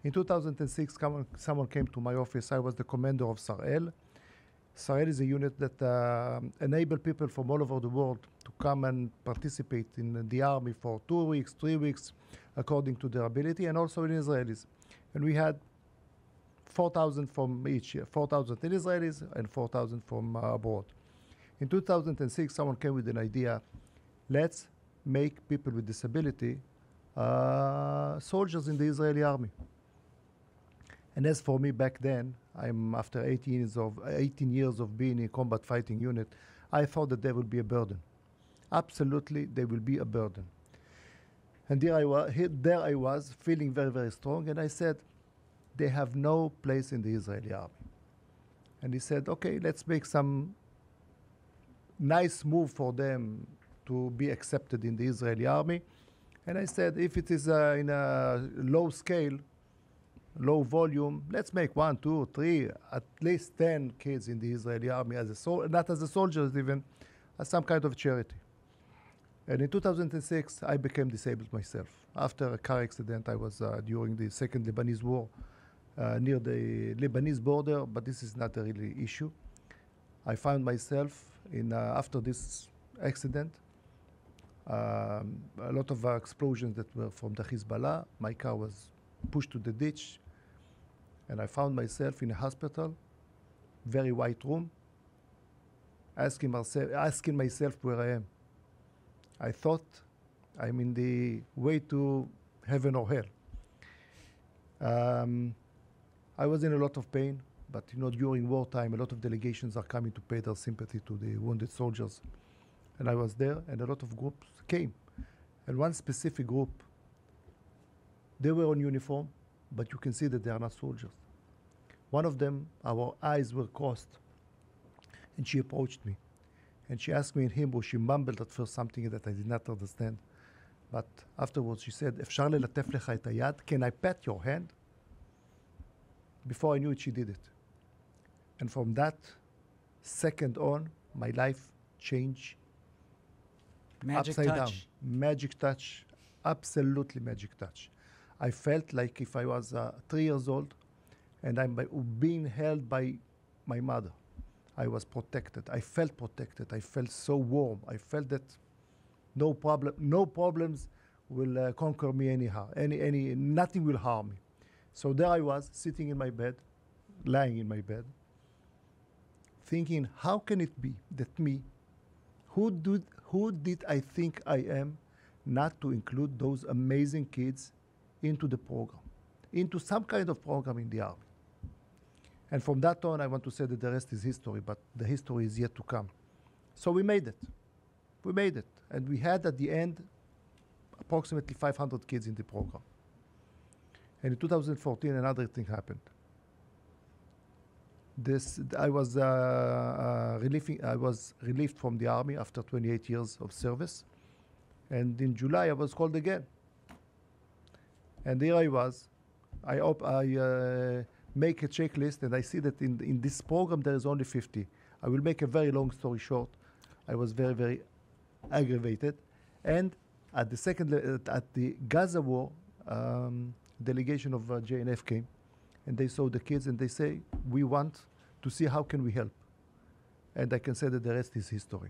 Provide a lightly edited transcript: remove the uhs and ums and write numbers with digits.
In 2006, someone came to my office. I was the commander of Sarel. Sarel is a unit that enable people from all over the world to come and participate in the army for 2 weeks, 3 weeks, according to their ability, and also in Israelis. And we had 4,000 from each year, 4,000 in Israelis and 4,000 from abroad. In 2006, someone came with an idea, let's make people with disability soldiers in the Israeli army. And as for me back then, I'm after 18 years of being in a combat fighting unit, I thought that there would be a burden. Absolutely, there will be a burden. And there I was, feeling very, very strong, and I said, they have no place in the Israeli army. And he said, okay, let's make some nice move for them to be accepted in the Israeli army. And I said, if it is in a low scale, low volume, let's make 1, 2, 3, at least 10 kids in the Israeli army, not as a soldiers even, as some kind of charity. And in 2006, I became disabled myself. After a car accident, I was during the Second Lebanese War near the Lebanese border, but this is not a really issue. I found myself after this accident, a lot of explosions that were from the Hezbollah. My car was pushed to the ditch, and I found myself in a hospital, very white room, asking myself where I am. I thought I'm in the way to heaven or hell. I was in a lot of pain, but during wartime, a lot of delegations are coming to pay their sympathy to the wounded soldiers. And I was there, and a lot of groups came. And one specific group, they were on uniform, but you can see that they are not soldiers. One of them, our eyes were crossed, and she approached me. And she asked me in Hebrew, she mumbled at first something that I did not understand. But afterwards she said, "Efshar lelatef lecha et hayad, can I pat your hand?" Before I knew it, she did it. And from that second on, my life changed. Magic upside touch. down. Magic touch. Absolutely magic touch. I felt like if I was 3 years old and I'm being held by my mother. I was protected. I felt protected. I felt so warm. I felt that no problems will conquer me anyhow. Nothing will harm me. So there I was, sitting in my bed, lying in my bed, thinking, how can it be that me, who did I think I am, not to include those amazing kids into the program, into some kind of program in the army? And from that on, I want to say that the rest is history, but the history is yet to come. So we made it. We made it. And we had at the end approximately 500 kids in the program. And in 2014, another thing happened. I was relieved from the army after 28 years of service. And in July, I was called again. And here I was. I make a checklist, and I see that in this program there is only 50. I will make a very long story short. I was very, very aggravated. And at the Gaza war, delegation of JNF came, and they saw the kids, and they say, we want to see how can we help. And I can say that the rest is history.